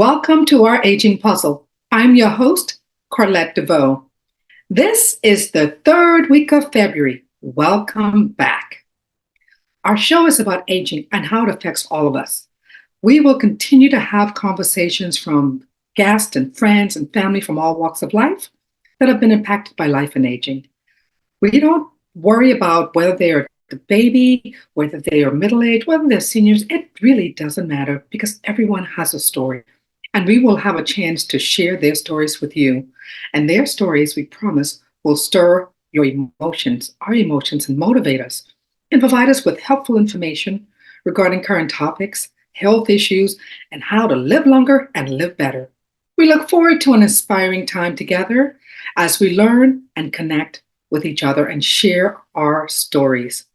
Welcome to our aging puzzle. I'm your host, Carlette DeVoe. This is the third week of February. Welcome back. Our show is about aging and how it affects all of us. We will continue to have conversations from guests and friends and family from all walks of life that have been impacted by life and aging. We don't worry about whether they are the baby, whether they are middle aged, whether they're seniors. It really doesn't matter because everyone has a story. And we will have a chance to share their stories with you. And their stories, we promise, will stir your emotions, our emotions, and motivate us and provide us with helpful information regarding current topics, health issues, and how to live longer and live better. We look forward to an inspiring time together as we learn and connect with each other and share our stories.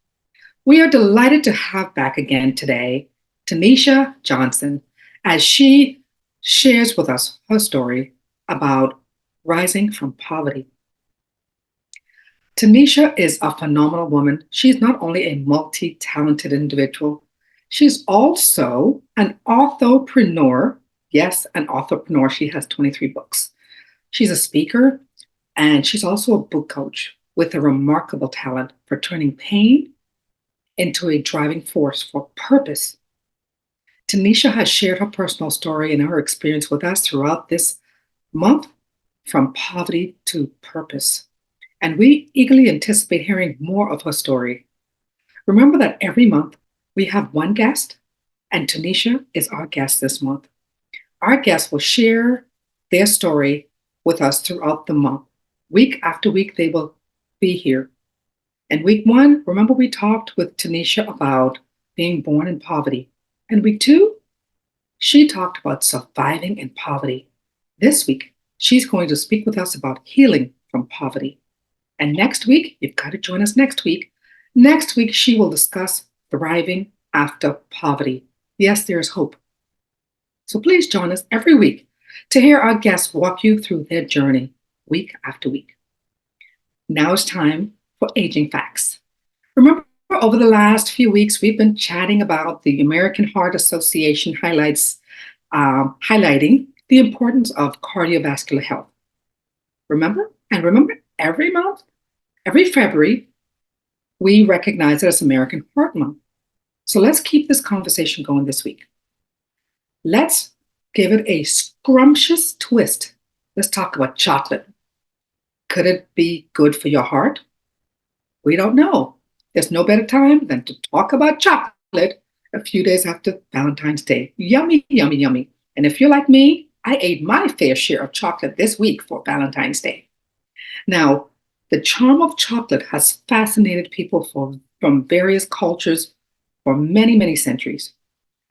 We are delighted to have back again today Tanisha Johnson as she shares with us her story about rising from poverty. Tanisha is a phenomenal woman. She's not only a multi talented individual, she's also an authorpreneur. Yes, an authorpreneur. She has 23 books. She's a speaker and she's also a book coach with a remarkable talent for turning pain into a driving force for purpose. Tanisha has shared her personal story and her experience with us throughout this month from poverty to purpose. And we eagerly anticipate hearing more of her story. Remember that every month we have one guest, and Tanisha is our guest this month. Our guests will share their story with us throughout the month. Week after week, they will be here. And week one, remember we talked with Tanisha about being born in poverty. And week two, she talked about surviving in poverty. This week, she's going to speak with us about healing from poverty. And next week, you've got to join us next week. Next week, she will discuss thriving after poverty. Yes, there is hope. So please join us every week to hear our guests walk you through their journey week after week. Now it's time for Aging Facts. Remember, over the last few weeks, we've been chatting about the American Heart Association highlighting the importance of cardiovascular health. Remember? And remember, every month, every February, we recognize it as American Heart Month. So let's keep this conversation going this week. Let's give it a scrumptious twist. Let's talk about chocolate. Could it be good for your heart? We don't know. There's no better time than to talk about chocolate a few days after Valentine's Day. Yummy, yummy, yummy. And if you're like me, I ate my fair share of chocolate this week for Valentine's Day. Now, the charm of chocolate has fascinated people from various cultures for many, many centuries.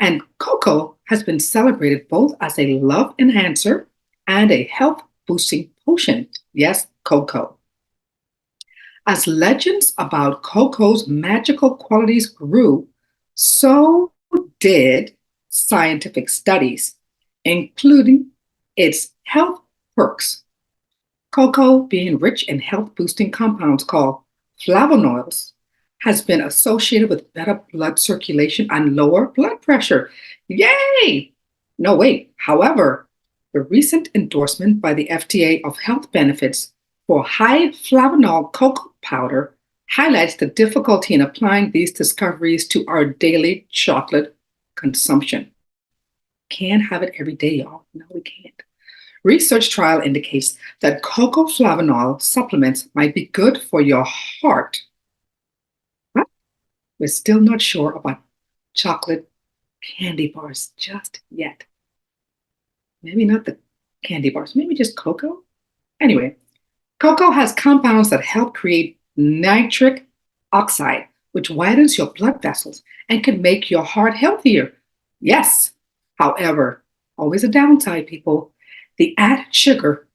And cocoa has been celebrated both as a love enhancer and a health boosting potion. Yes, cocoa. As legends about cocoa's magical qualities grew, so did scientific studies, including its health perks. Cocoa, being rich in health boosting compounds called flavonoids, has been associated with better blood circulation and lower blood pressure. Yay! No, wait. However, the recent endorsement by the FDA of health benefits for high flavonol cocoa powder highlights the difficulty in applying these discoveries to our daily chocolate consumption. Can't have it every day, y'all. No, we can't. Research trial indicates that cocoa flavonol supplements might be good for your heart, but we're still not sure about chocolate candy bars just yet. Maybe not the candy bars, maybe just cocoa. Anyway, cocoa has compounds that help create nitric oxide, which widens your blood vessels and can make your heart healthier. Yes, however, always a downside, people. The added sugar,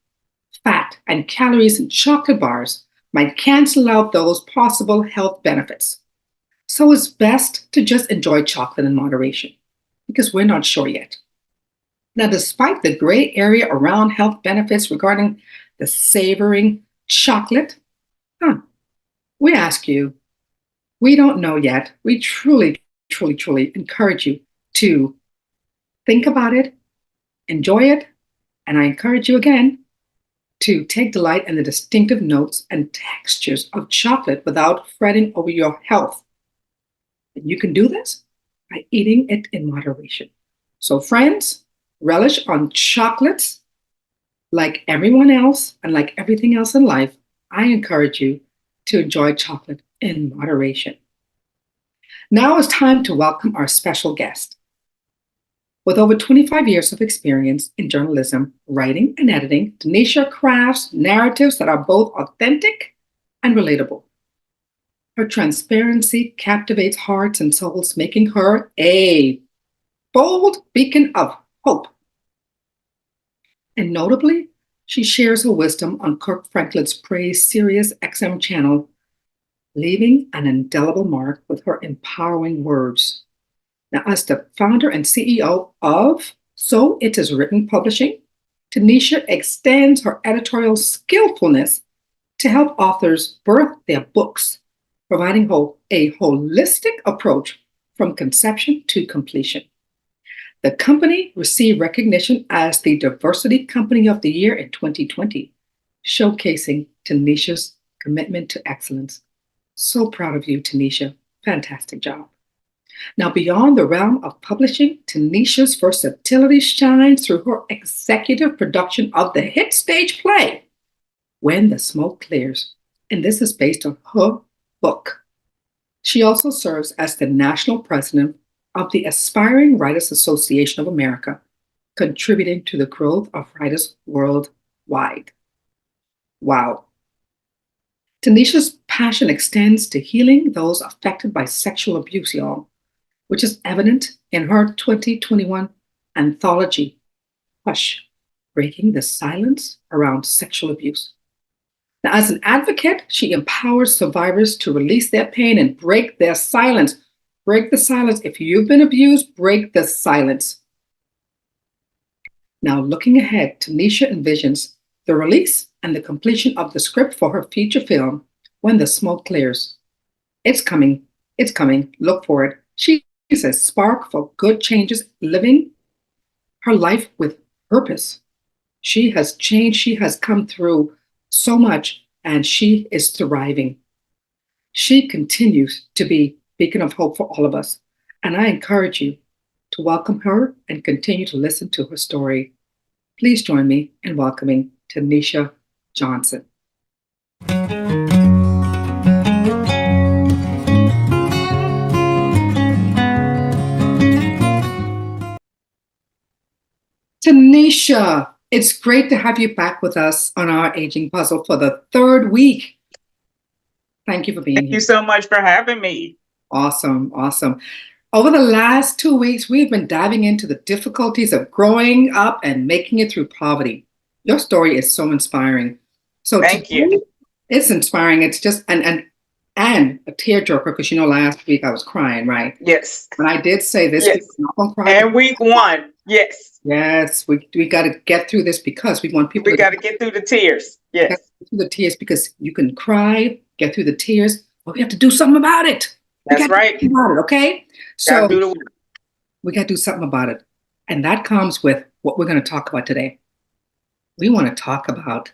fat, and calories in chocolate bars might cancel out those possible health benefits. So it's best to just enjoy chocolate in moderation because we're not sure yet. Now, despite the gray area around health benefits regarding the savoring chocolate, we ask you, we don't know yet. We truly, truly, truly encourage you to think about it Enjoy it, and I encourage you again to take delight in the distinctive notes and textures of chocolate without fretting over your health. And you can do this by eating it in moderation. So, friends, relish on chocolates like everyone else and like everything else in life. I encourage you to enjoy chocolate in moderation. Now it's time to welcome our special guest. With over 25 years of experience in journalism, writing, and editing, Tenita crafts narratives that are both authentic and relatable. Her transparency captivates hearts and souls, making her a bold beacon of hope. And notably, she shares her wisdom on Kirk Franklin's praised Sirius XM channel, leaving an indelible mark with her empowering words. Now, as the founder and CEO of So It Is Written Publishing, Tenita extends her editorial skillfulness to help authors birth their books, providing a holistic approach from conception to completion. The company received recognition as the Diversity Company of the Year in 2020, showcasing Tenita's commitment to excellence. So proud of you, Tenita. Fantastic job. Now, beyond the realm of publishing, Tenita's versatility shines through her executive production of the hit stage play, When the Smoke Clears. And this is based on her book. She also serves as the national president of the Aspiring Writers Association of America, contributing to the growth of writers worldwide. Wow. Tenita's passion extends to healing those affected by sexual abuse, y'all, which is evident in her 2021 anthology, Hush, Breaking the Silence Around Sexual Abuse. Now, as an advocate, she empowers survivors to release their pain and break their silence. Break the silence. If you've been abused, break the silence. Now, looking ahead, Tenita envisions the release and the completion of the script for her feature film, When the Smoke Clears. It's coming. It's coming. Look for it. She is a spark for good changes, living her life with purpose. She has changed. She has come through so much, and she is thriving. She continues to be a beacon of hope for all of us. And I encourage you to welcome her and continue to listen to her story. Please join me in welcoming Tenita Johnson. Tenita, it's great to have you back with us on our aging puzzle for the third week. Thank you for being here. Thank you so much for having me. Awesome, awesome. Over the last 2 weeks, we've been diving into the difficulties of growing up and making it through poverty. Your story is so inspiring. So Thank you. It's inspiring. It's just and a tearjerker because last week I was crying, right? Yes. And I did say this Yes. week I'm not gonna cry. And week 1. Yes. Yes, we got to get through this because we want people. We got to get through the tears. Yes. Get through the tears because you can cry, get through the tears, but we have to do something about it. That's right. Do about it, okay? So we got to do something about it. And that comes with what we're going to talk about today. We want to talk about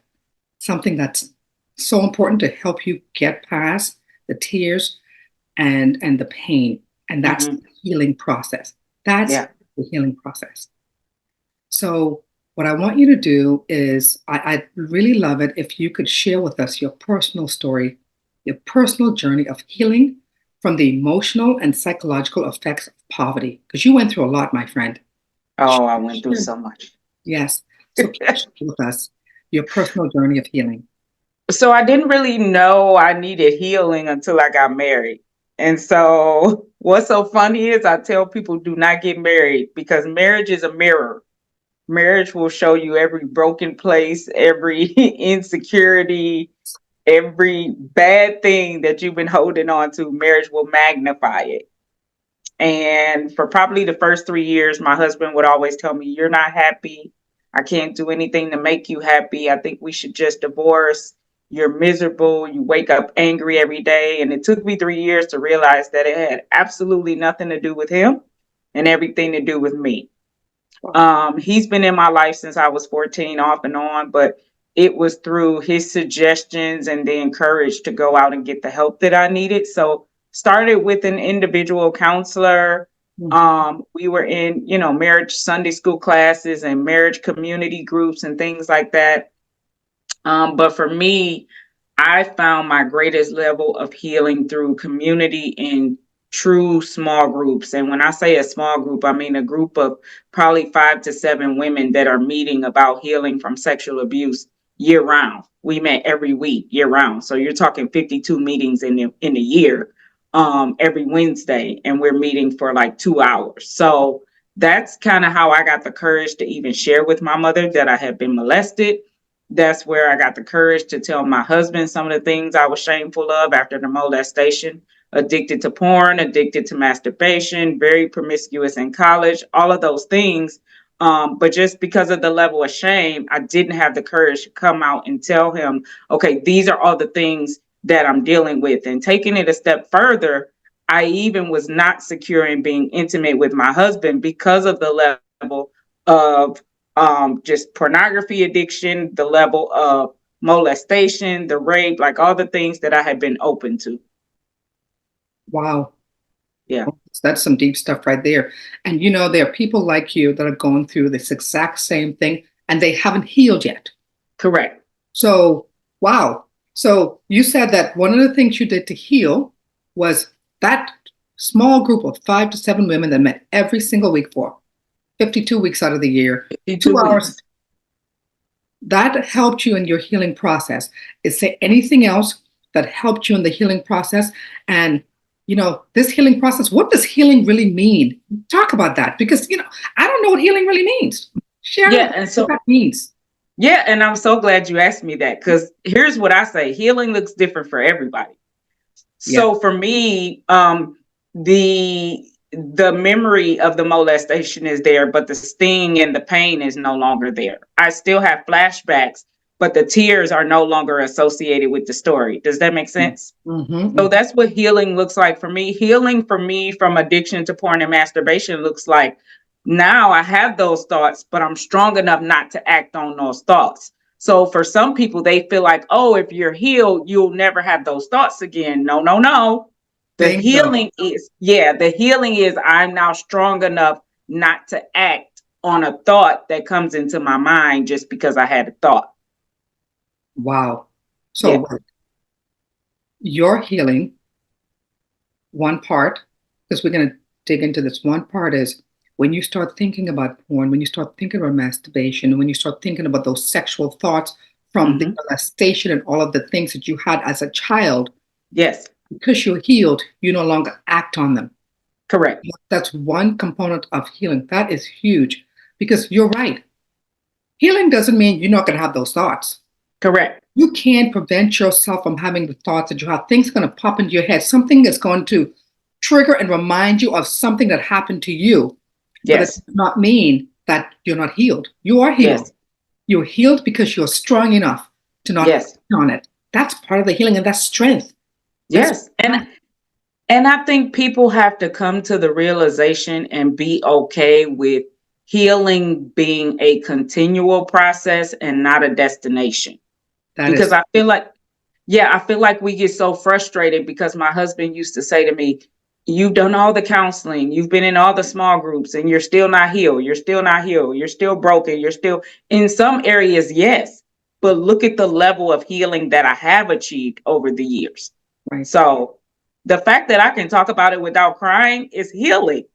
something that's so important to help you get past the tears and the pain. And that's the healing process. That's the healing process. So what I want you to do is, I'd really love it if you could share with us your personal story, your personal journey of healing from the emotional and psychological effects of poverty. Because you went through a lot, my friend. Oh, I went through so much. Yes. So share with us your personal journey of healing. So I didn't really know I needed healing until I got married. And so what's so funny is I tell people do not get married because marriage is a mirror. Marriage will show you every broken place, every insecurity, every bad thing that you've been holding on to. Marriage will magnify it. And for probably the first 3 years, my husband would always tell me, "You're not happy. I can't do anything to make you happy. I think we should just divorce. You're miserable. You wake up angry every day." And it took me 3 years to realize that it had absolutely nothing to do with him and everything to do with me. He's been in my life since I was 14, off and on, but it was through his suggestions and the encourage to go out and get the help that I needed. So started with an individual counselor. Mm. We were in, marriage Sunday school classes and marriage community groups and things like that. But for me, I found my greatest level of healing through community in true small groups. And when I say a small group, I mean a group of probably 5 to 7 women that are meeting about healing from sexual abuse year round. We met every week, year round. So you're talking 52 meetings in the year, every Wednesday, and we're meeting for like 2 hours. So that's kind of how I got the courage to even share with my mother that I had been molested. That's where I got the courage to tell my husband some of the things I was shameful of after the molestation. Addicted to porn, addicted to masturbation, very promiscuous in college, all of those things. But just because of the level of shame, I didn't have the courage to come out and tell him, okay, these are all the things that I'm dealing with. And taking it a step further, I even was not secure in being intimate with my husband because of the level of just pornography addiction, the level of molestation, the rape, like all the things that I had been open to. Wow. Yeah, That's some deep stuff right there. And there are people like you that are going through this exact same thing and they haven't healed yet. correct. So, wow. So you said that one of the things you did to heal was that small group of 5 to 7 women that met every single week for 52 weeks out of the year, 52 2 hours. weeks. That helped you in your healing process. Is there anything else that helped you in the healing process? And this healing process, what does healing really mean? Talk about that because I don't know what healing really means. Share Yeah, with us and what so that means. yeah, and I'm so glad you asked me that because here's what I say: healing looks different for everybody. Yeah, So for me, the memory of the molestation is there, but the sting and the pain is no longer there. I still have flashbacks, but the tears are no longer associated with the story. Does that make sense? So mm-hmm. that's what healing looks like for me. Healing for me from addiction to porn and masturbation looks like now I have those thoughts, but I'm strong enough not to act on those thoughts. So for some people, they feel like, oh, if you're healed, you'll never have those thoughts again. No, no, no. Bingo. The healing is I'm now strong enough not to act on a thought that comes into my mind just because I had a thought. Wow. Yeah, So your healing, one part, because we're going to dig into this, one part is when you start thinking about porn, when you start thinking about masturbation, when you start thinking about those sexual thoughts from the hmm, molestation and all of the things that you had as a child, yes, because you're healed, you no longer act on them. correct, That's one component of healing. That is huge because you're right. Healing doesn't mean you're not going to have those thoughts. correct, You can't prevent yourself from having the thoughts that you have. Things are going to pop into your head. Something is going to trigger and remind you of something that happened to you. But it yes, does not mean that you're not healed. You are healed. yes, You're healed because you're strong enough to not act yes. on it. That's part of the healing, and that's strength. That's Yes. And I think people have to come to the realization and be okay with healing being a continual process and not a destination. that Because is I feel like we get so frustrated because my husband used to say to me, you've done all the counseling, you've been in all the small groups, and you're still not healed. You're still not healed. You're still broken. You're still in some areas, yes. But look at the level of healing that I have achieved over the years. right. So the fact that I can talk about it without crying is healing.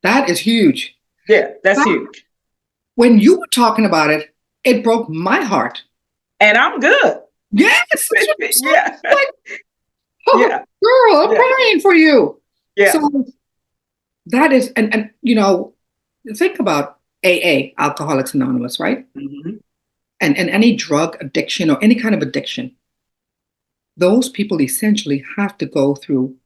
That is huge. Yeah, that's That, huge. when you were talking about it, it broke my heart. And I'm good. Yes, that's what I'm saying. Yeah. Like, oh, Yeah. girl, I'm Yeah. crying for you. Yeah. So that is, and think about AA, Alcoholics Anonymous, right? Mm-hmm. And any drug addiction or any kind of addiction, those people essentially have to go through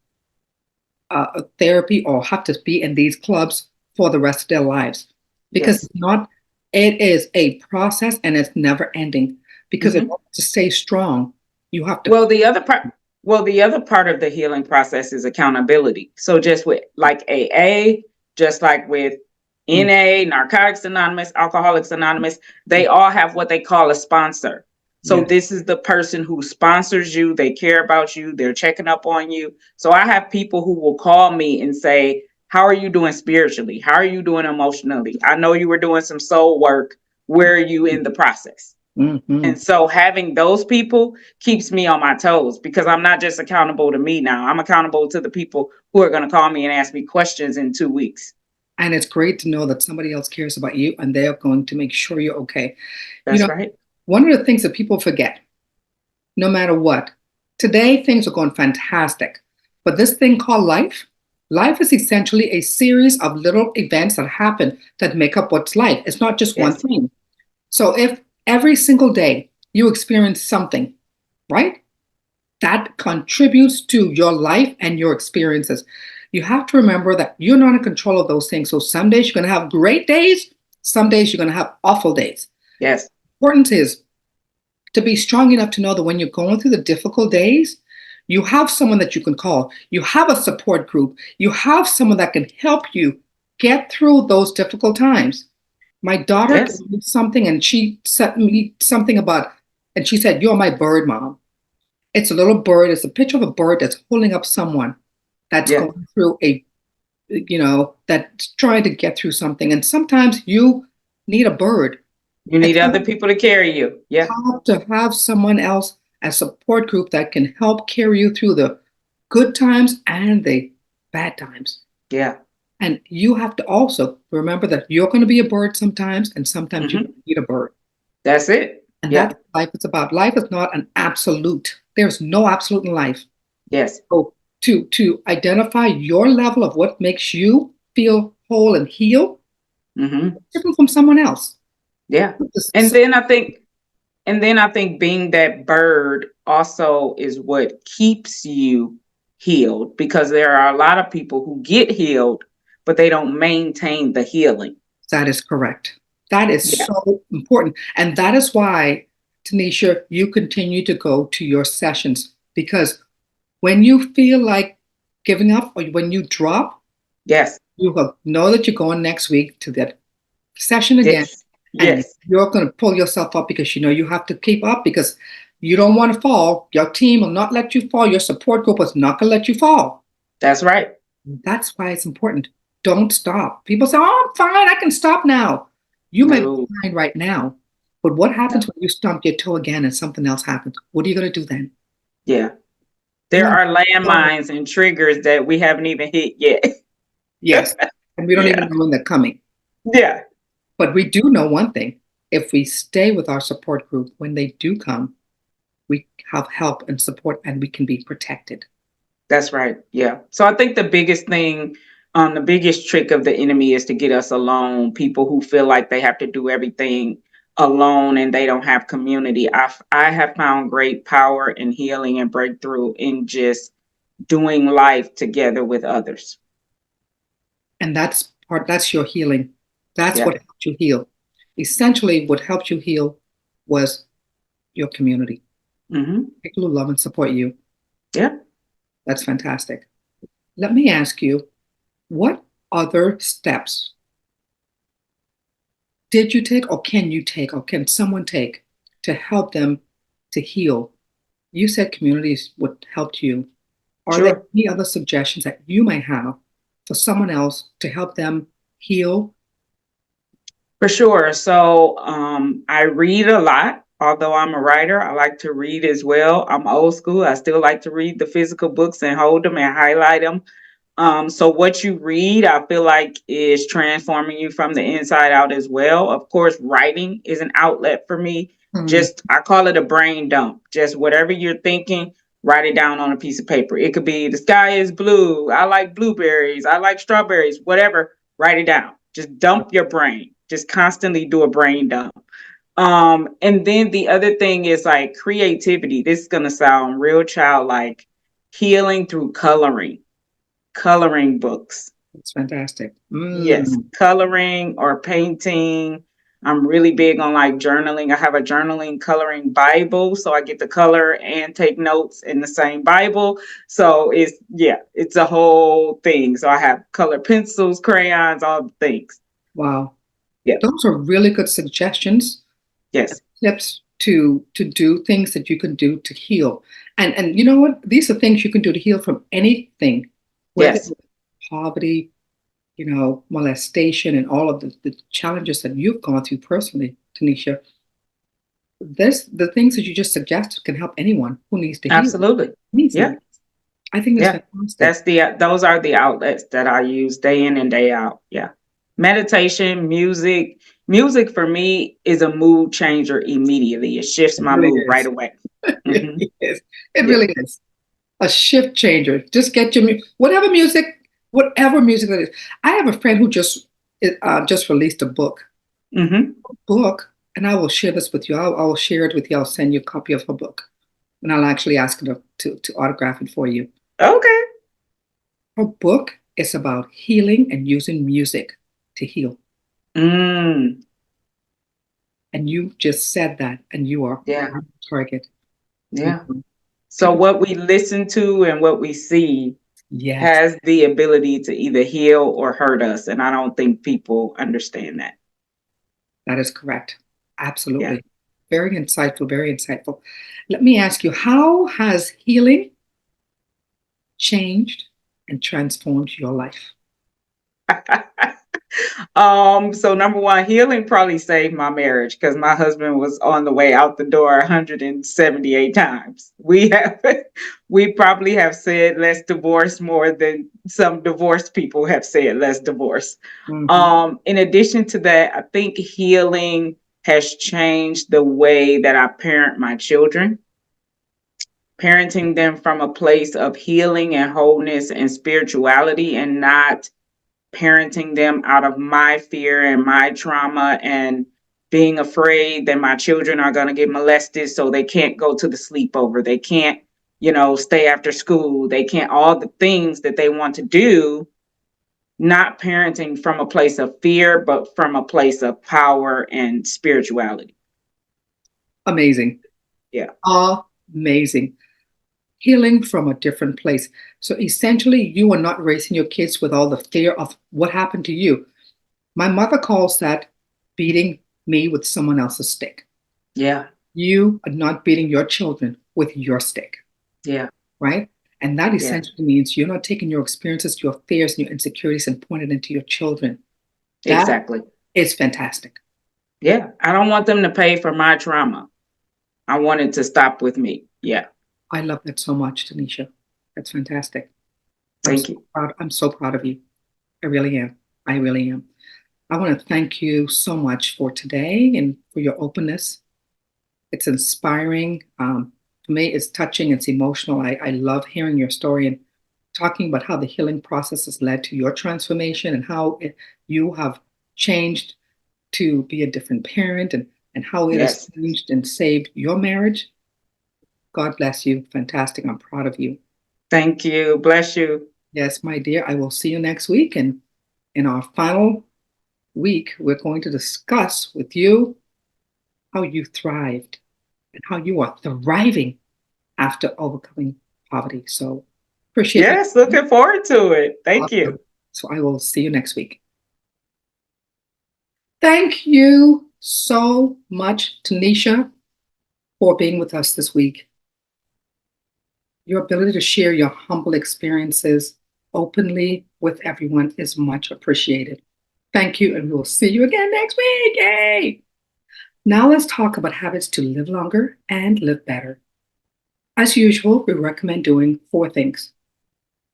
a therapy or have to be in these clubs for the rest of their lives because Yes. it's not. It is a process and it's never ending. Because in Mm-hmm. order to stay strong, you have to. Well, the other part of the healing process is accountability. So just with like AA, just like with Mm, NA, Narcotics Anonymous, Alcoholics Anonymous, they all have what they call a sponsor. So yes. this is the person who sponsors you. They care about you. They're checking up on you. So I have people who will call me and say, how are you doing spiritually? How are you doing emotionally? I know you were doing some soul work. Where are you in the process? Hmm. And so having those people keeps me on my toes because I'm not just accountable to me now. I'm accountable to the people who are going to call me and ask me questions in 2 weeks. And it's great to know that somebody else cares about you and they are going to make sure you're okay. You That's know, right. one of the things that people forget, no matter what, today things are going fantastic. But this thing called life, life is essentially a series of little events that happen that make up what's life. It's not just one Yes. thing. So if every single day you experience something, right? That contributes to your life and your experiences. You have to remember that you're not in control of those things. So some days you're going to have great days, some days you're going to have awful days. Yes. Important is to be strong enough to know that when you're going through the difficult days, you have someone that you can call. You have a support group. You have someone that can help you get through those difficult times. My daughter Yes. gave me something and she sent me something about, and she said, "You're my bird, mom." It's a little bird. It's a picture of a bird that's holding up someone that's Yeah. going through that's trying to get through something. And sometimes you need a bird. You It's need other people to carry you. Yeah. help to have someone else, a support group that can help carry you through the good times and the bad times. Yeah. And you have to also remember that you're going to be a bird sometimes, and sometimes you Hmm. need a bird. That's it. And Yeah. that's what life is about. Life is not an absolute. There's no absolute in life. Yes. So to identify your level of what makes you feel whole and heal, Hmm. different from someone else. Yeah. And So then I think And then I think being that bird also is what keeps you healed because there are a lot of people who get healed, but they don't maintain the healing. that is correct. That is Yeah. so important. And that is why, Tanisha, you continue to go to your sessions because when you feel like giving up or when you drop, Yes. you know that you're going next week to that session again Yes. and Yes. you're going to pull yourself up because you know you have to keep up because you don't want to fall. Your team will not let you fall. Your support group is not going to let you fall. That's right. That's why it's important. Don't stop. People say, "Oh, I'm fine. I can stop now." You may be No. fine right now, but what happens No. when you stump your toe again and something else happens? What are you going to do then? Yeah. There Boom. are Oh, landmines and triggers that we haven't even hit yet. yes. And we don't even Yeah. know when they're coming. Yeah. But we do know one thing. If we stay with our support group, when they do come, we have help and support and we can be protected. That's right. Yeah. So I think the biggest thing, the biggest trick of the enemy is to get us alone. People who feel like they have to do everything alone and they don't have community. I have found great power and healing and breakthrough in just doing life together with others. And that's your healing. That's Yeah. what helped you heal. Essentially, what helped you heal was your community. Hmm. People who love and support you. Yeah. That's fantastic. Let me ask you, what other steps did you take or can someone take to help them to heal? You said communities would help you. Are there Sure. any other suggestions that you might have for someone else to help them heal? For sure. So I read a lot. Although I'm a writer, I like to read as well. I'm old school. I still like to read the physical books and hold them and highlight them. So what you read, I feel like is transforming you from the inside out as well. Of course, writing is an outlet for me. Hmm. Just I call it a brain dump. Just whatever you're thinking, write it down on a piece of paper. It could be the sky is blue. I like blueberries. I like strawberries. Whatever, write it down. Just dump your brain. Just constantly do a brain dump. And then the other thing is like creativity. This is gonna sound real childlike. Healing through coloring books. That's fantastic. Yes, Mm. coloring or painting. I'm really big on like journaling. I have a journaling coloring Bible, so I get to color and take notes in the same Bible. So it's a whole thing. So I have color pencils, crayons, all the things. Wow. Yeah. Those are really good suggestions, Yes. tips to do things that you can do to heal. And you know what? These are things you can do to heal from anything, whether Yes. it's poverty, molestation, and all of the challenges that you've gone through personally, Tanisha. The things that you just suggested can help anyone who needs to heal. Absolutely. Yeah. Easily. I think that's Yeah. fantastic. That's those are the outlets that I use day in and day out. Yeah. Meditation, music. Music for me is a mood changer immediately. It shifts It my really mood right is. away. It Hmm. really is. It Yeah. really is. A shift changer. Just get your whatever music that is. I have a friend who just released a Hmm. book, and I will share this with you. I will share it with you. I'll send you a copy of her book, and I'll actually ask her to autograph it for you. Okay. Her book is about healing and using music to heal. Mm. And you just said that, and you are Yeah. on target. You Yeah. know, So people, what we listen to and what we see yes, has the ability to either heal or hurt us. And I don't think people understand that. that is correct. Yeah. Absolutely. Very insightful, very insightful. Let me ask you, how has healing changed and transformed your life? So number one, healing probably saved my marriage because my husband was on the way out the door 178 times. We probably have said less divorce more than some divorced people have said less divorce. Mhm. In addition to that, I think healing has changed the way that I parent my children, parenting them from a place of healing and wholeness and spirituality, and not parenting them out of my fear and my trauma and being afraid that my children are going to get molested, so they can't go to the sleepover, they can't, stay after school, they can't, all the things that they want to do. Not parenting from a place of fear, but from a place of power and spirituality. Amazing. Yeah. Amazing. Healing from a different place. So essentially, you are not raising your kids with all the fear of what happened to you. My mother calls that beating me with someone else's stick. Yeah. You are not beating your children with your stick, Yeah. right? And that Yeah. essentially means you're not taking your experiences, your fears, and your insecurities and pointing it into your children. That Exactly. is fantastic. Yeah. I don't want them to pay for my trauma. I want it to stop with me. Yeah. I love that so much, Tanisha. That's fantastic. I'm so Thank you. proud. I'm so proud of you. I really am. I really am. I want to thank you so much for today and for your openness. It's inspiring. For me, it's touching, it's emotional. I love hearing your story and talking about how the healing process has led to your transformation and how you have changed to be a different parent and how it has Yes. changed and saved your marriage. God bless you. Fantastic. I'm proud of you. Thank you. Bless you. Yes, my dear, I will see you next week. And in our final week, we're going to discuss with you how you thrived and how you are thriving after overcoming poverty. So appreciate Yes. you. Looking forward to it. Thank Awesome. you. So I will see you next week. Thank you so much, Tanisha, for being with us this week. Your ability to share your humble experiences openly with everyone is much appreciated. Thank you, and we'll see you again next week. Yay! Now let's talk about habits to live longer and live better. As usual, we recommend doing four things.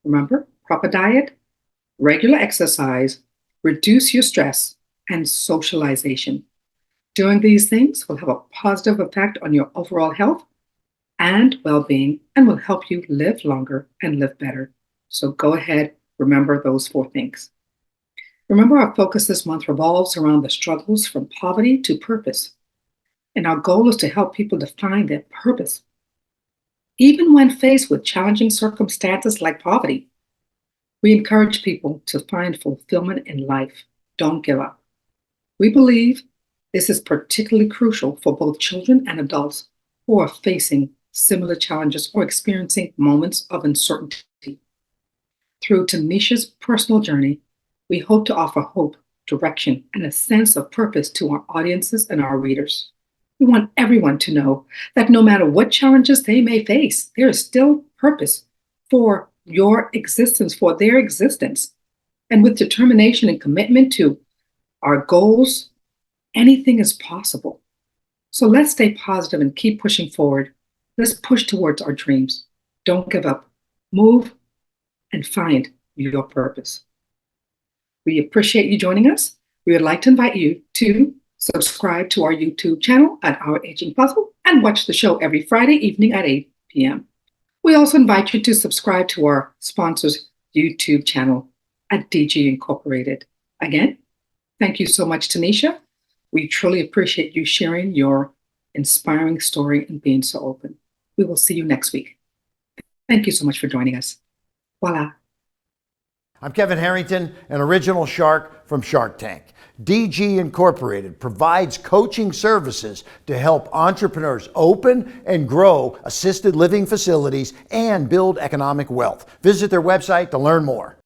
Remember, proper diet, regular exercise, reduce your stress, and socialization. Doing these things will have a positive effect on your overall health and well being and will help you live longer and live better. So go ahead, remember those four things. Remember, our focus this month revolves around the struggles from poverty to purpose. And our goal is to help people define their purpose. Even when faced with challenging circumstances like poverty, we encourage people to find fulfillment in life. Don't give up. We believe this is particularly crucial for both children and adults who are facing similar challenges or experiencing moments of uncertainty. Through Tanisha's personal journey, we hope to offer hope, direction, and a sense of purpose to our audiences and our readers. We want everyone to know that no matter what challenges they may face, there is still purpose for your existence, for their existence. And with determination and commitment to our goals, anything is possible. So let's stay positive and keep pushing forward. Let's push towards our dreams. Don't give up. Move and find your purpose. We appreciate you joining us. We would like to invite you to subscribe to our YouTube channel at Our Aging Puzzle and watch the show every Friday evening at 8 p.m. We also invite you to subscribe to our sponsor's YouTube channel at DG Incorporated. Again, thank you so much, Tanisha. We truly appreciate you sharing your inspiring story and being so open. We will see you next week. Thank you so much for joining us. Voila. I'm Kevin Harrington, an original shark from Shark Tank. DG Incorporated provides coaching services to help entrepreneurs open and grow assisted living facilities and build economic wealth. Visit their website to learn more.